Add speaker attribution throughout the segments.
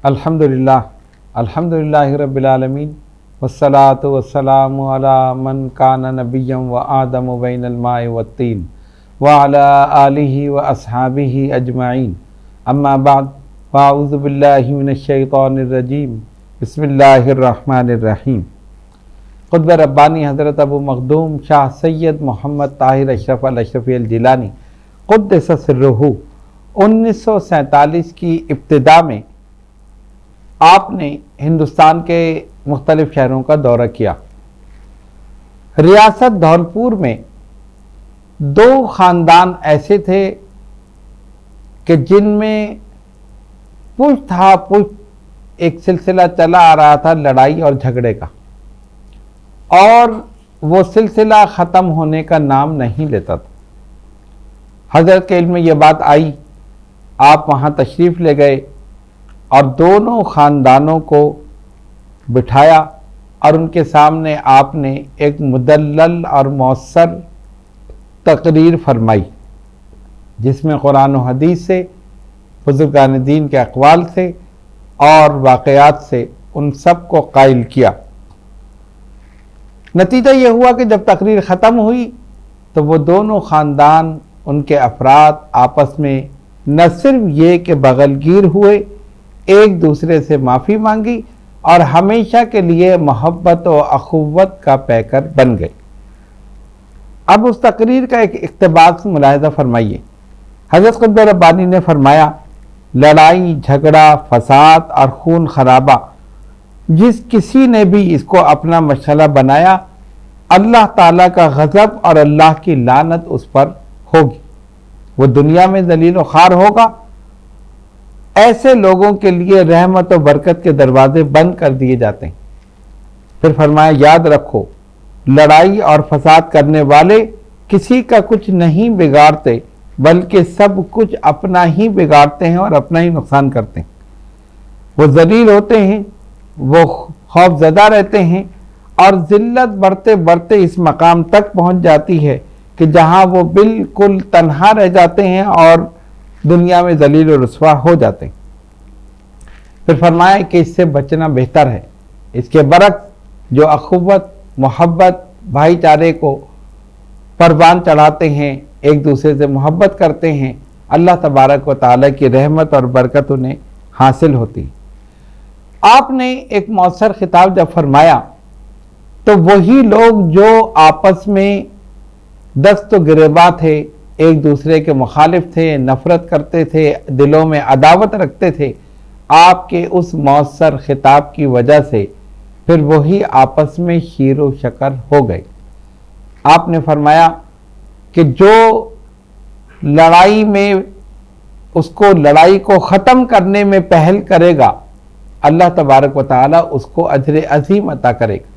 Speaker 1: الحمدللہ رب العالمین والصلاة والسلام علی من کان نبیا و آدم بین الماء والطین وعلی آلہ و اصحابہ اجمعین اما بعد فاعوذ باللہ من الشیطان الرجیم بسم اللہ الرحمن الرحیم۔ قطب ربانی حضرت ابو مخدوم شاہ سید محمد طاہر اشرف الاشرفی الجیلانی قدس سرہ 1947 کی ابتدا میں آپ نے ہندوستان کے مختلف شہروں کا دورہ کیا۔ ریاست دھولپور میں دو خاندان ایسے تھے کہ جن میں پشت تھا پشت ایک سلسلہ چلا آ رہا تھا لڑائی اور جھگڑے کا، اور وہ سلسلہ ختم ہونے کا نام نہیں لیتا تھا۔ حضرت کے علم میں یہ بات آئی، آپ وہاں تشریف لے گئے اور دونوں خاندانوں کو بٹھایا اور ان کے سامنے آپ نے ایک مدلل اور مؤثر تقریر فرمائی، جس میں قرآن و حدیث سے، بزرگان دین کے اقوال سے اور واقعات سے ان سب کو قائل کیا۔ نتیجہ یہ ہوا کہ جب تقریر ختم ہوئی تو وہ دونوں خاندان، ان کے افراد آپس میں نہ صرف یہ کہ بغلگیر ہوئے، ایک دوسرے سے معافی مانگی اور ہمیشہ کے لیے محبت و اخوت کا پیکر بن گئے۔ اب اس تقریر کا ایک اقتباس ملاحظہ فرمائیے۔ حضرت قطب ربانی نے فرمایا، لڑائی، جھگڑا، فساد اور خون خرابہ جس کسی نے بھی اس کو اپنا مشغلہ بنایا، اللہ تعالیٰ کا غضب اور اللہ کی لعنت اس پر ہوگی، وہ دنیا میں ذلیل و خوار ہوگا۔ ایسے لوگوں کے لیے رحمت و برکت کے دروازے بند کر دیے جاتے ہیں۔ پھر فرمایا، یاد رکھو، لڑائی اور فساد کرنے والے کسی کا کچھ نہیں بگاڑتے بلکہ سب کچھ اپنا ہی بگاڑتے ہیں اور اپنا ہی نقصان کرتے ہیں۔ وہ ذلیل ہوتے ہیں، وہ خوف زدہ رہتے ہیں اور ذلت بڑھتے بڑھتے اس مقام تک پہنچ جاتی ہے کہ جہاں وہ بالکل تنہا رہ جاتے ہیں اور دنیا میں ذلیل و رسوا ہو جاتے ہیں۔ پھر فرمایا کہ اس سے بچنا بہتر ہے۔ اس کے برعکس جو اخوت، محبت، بھائی چارے کو پروان چڑھاتے ہیں، ایک دوسرے سے محبت کرتے ہیں، اللہ تبارک و تعالیٰ کی رحمت اور برکت انہیں حاصل ہوتی۔ آپ نے ایک مؤثر خطاب جب فرمایا تو وہی لوگ جو آپس میں دست و گریباں تھے، ایک دوسرے کے مخالف تھے، نفرت کرتے تھے، دلوں میں عداوت رکھتے تھے، آپ کے اس مؤثر خطاب کی وجہ سے پھر وہی آپس میں شیر و شکر ہو گئے۔ آپ نے فرمایا کہ جو لڑائی کو ختم کرنے میں پہل کرے گا، اللہ تبارک و تعالیٰ اس کو اجر عظیم عطا کرے گا۔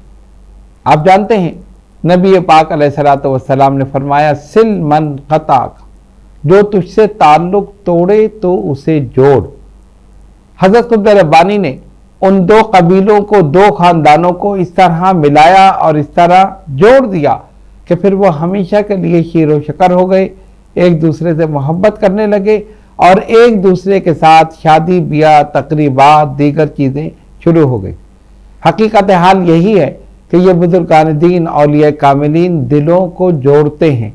Speaker 1: آپ جانتے ہیں نبی پاک علیہ الصلوۃ والسلام نے فرمایا، سل من قطعک، جو تجھ سے تعلق توڑے تو اسے جوڑ۔ حضرت قطب ربانی نے ان دو قبیلوں کو، دو خاندانوں کو اس طرح ملایا اور اس طرح جوڑ دیا کہ پھر وہ ہمیشہ کے لیے شیر و شکر ہو گئے، ایک دوسرے سے محبت کرنے لگے اور ایک دوسرے کے ساتھ شادی بیاہ، تقریبات، دیگر چیزیں شروع ہو گئی۔ حقیقت حال یہی ہے کہ یہ بزرگان دین، اولیاء کاملین دلوں کو جوڑتے ہیں،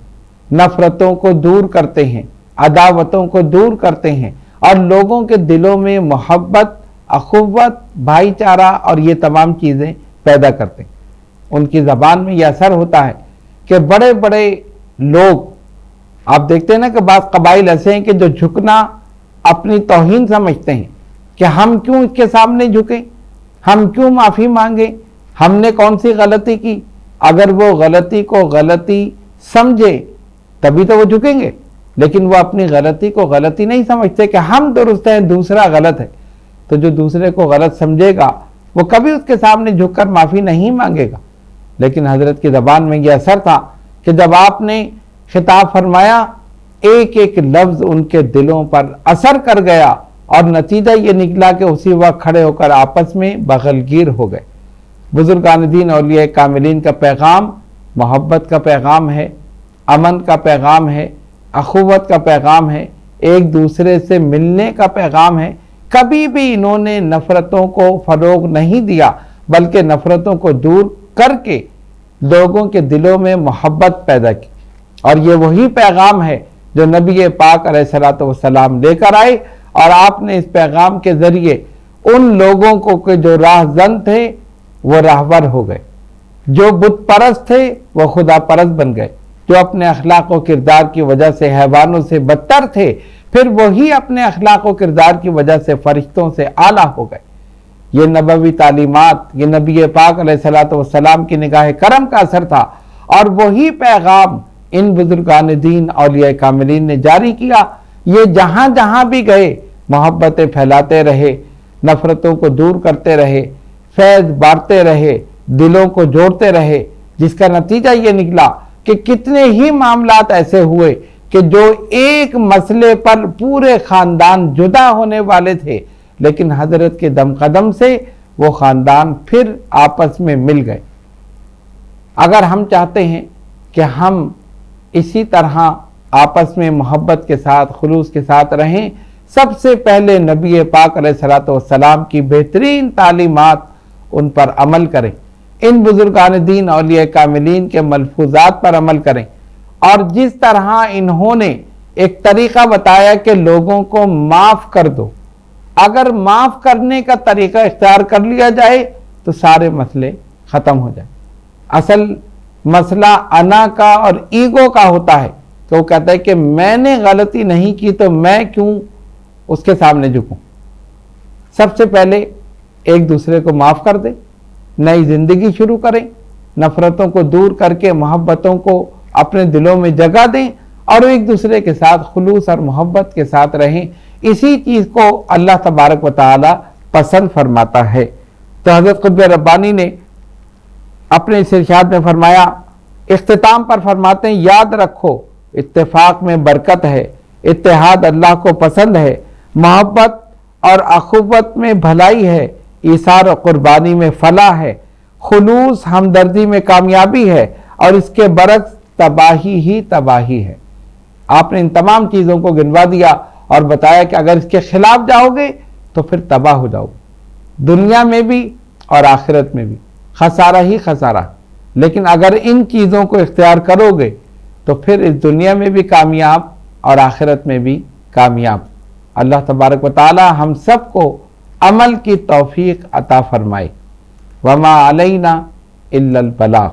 Speaker 1: نفرتوں کو دور کرتے ہیں، عداوتوں کو دور کرتے ہیں اور لوگوں کے دلوں میں محبت، اخوت، بھائی چارہ اور یہ تمام چیزیں پیدا کرتے ہیں۔ ان کی زبان میں یہ اثر ہوتا ہے کہ بڑے بڑے لوگ، آپ دیکھتے ہیں نا کہ بعض قبائل ایسے ہیں کہ جو جھکنا اپنی توہین سمجھتے ہیں کہ ہم کیوں اس کے سامنے جھکیں، ہم کیوں معافی مانگیں، ہم نے کون سی غلطی کی۔ اگر وہ غلطی کو غلطی سمجھے تبھی تو وہ جھکیں گے، لیکن وہ اپنی غلطی کو غلطی نہیں سمجھتے کہ ہم درست ہیں، دوسرا غلط ہے۔ تو جو دوسرے کو غلط سمجھے گا وہ کبھی اس کے سامنے جھک کر معافی نہیں مانگے گا۔ لیکن حضرت کی زبان میں یہ اثر تھا کہ جب آپ نے خطاب فرمایا، ایک ایک لفظ ان کے دلوں پر اثر کر گیا اور نتیجہ یہ نکلا کہ اسی وقت کھڑے ہو کر آپس میں بغلگیر ہو گئے۔ بزرگان دین، اولیاء کاملین کا پیغام محبت کا پیغام ہے، امن کا پیغام ہے، اخوت کا پیغام ہے، ایک دوسرے سے ملنے کا پیغام ہے کبھی بھی انہوں نے نفرتوں کو فروغ نہیں دیا، بلکہ نفرتوں کو دور کر کے لوگوں کے دلوں میں محبت پیدا کی۔ اور یہ وہی پیغام ہے جو نبی پاک علیہ الصلوۃ والسلام لے کر آئے، اور آپ نے اس پیغام کے ذریعے ان لوگوں کو کہ جو راہزن تھے وہ راہبر ہو گئے، جو بت پرست تھے وہ خدا پرست بن گئے، جو اپنے اخلاق و کردار کی وجہ سے حیوانوں سے بدتر تھے پھر وہی اپنے اخلاق و کردار کی وجہ سے فرشتوں سے اعلیٰ ہو گئے۔ یہ نبوی تعلیمات، یہ نبی پاک علیہ الصلوۃ والسلام کی نگاہ کرم کا اثر تھا، اور وہی پیغام ان بزرگان دین اولیاء کاملین نے جاری کیا۔ یہ جہاں جہاں بھی گئے محبتیں پھیلاتے رہے، نفرتوں کو دور کرتے رہے، فیض بانٹتے رہے، دلوں کو جوڑتے رہے، جس کا نتیجہ یہ نکلا کہ کتنے ہی معاملات ایسے ہوئے کہ جو ایک مسئلے پر پورے خاندان جدا ہونے والے تھے، لیکن حضرت کے دم قدم سے وہ خاندان پھر آپس میں مل گئے۔ اگر ہم چاہتے ہیں کہ ہم اسی طرح آپس میں محبت کے ساتھ، خلوص کے ساتھ رہیں، سب سے پہلے نبی پاک علیہ الصلوۃ والسلام کی بہترین تعلیمات ان پر عمل کریں، ان بزرگان دین اولیاء کاملین کے ملفوظات پر عمل کریں، اور جس طرح انہوں نے ایک طریقہ بتایا کہ لوگوں کو معاف کر دو، اگر معاف کرنے کا طریقہ اختیار کر لیا جائے تو سارے مسئلے ختم ہو جائیں۔ اصل مسئلہ انا کا اور ایگو کا ہوتا ہے کہ وہ کہتا ہے کہ میں نے غلطی نہیں کی تو میں کیوں اس کے سامنے جھکوں۔ سب سے پہلے ایک دوسرے کو معاف کر دیں، نئی زندگی شروع کریں، نفرتوں کو دور کر کے محبتوں کو اپنے دلوں میں جگہ دیں، اور ایک دوسرے کے ساتھ خلوص اور محبت کے ساتھ رہیں۔ اسی چیز کو اللہ تبارک و تعالی پسند فرماتا ہے۔ تو حضرت قطب ربانی نے اپنے اس ارشاد میں فرمایا، اختتام پر فرماتے ہیں، یاد رکھو اتفاق میں برکت ہے، اتحاد اللہ کو پسند ہے، محبت اور اخوت میں بھلائی ہے، ایثار و قربانی میں فلاح ہے، خلوص ہمدردی میں کامیابی ہے، اور اس کے برعکس تباہی ہی تباہی ہے۔ آپ نے ان تمام چیزوں کو گنوا دیا اور بتایا کہ اگر اس کے خلاف جاؤ گے تو پھر تباہ ہو جاؤ گے، دنیا میں بھی اور آخرت میں بھی خسارہ ہی خسارہ۔ لیکن اگر ان چیزوں کو اختیار کرو گے تو پھر اس دنیا میں بھی کامیاب اور آخرت میں بھی کامیاب۔ اللہ تبارک و تعالی ہم سب کو عمل کی توفیق عطا فرمائے۔ وما علینا الا البلاغ۔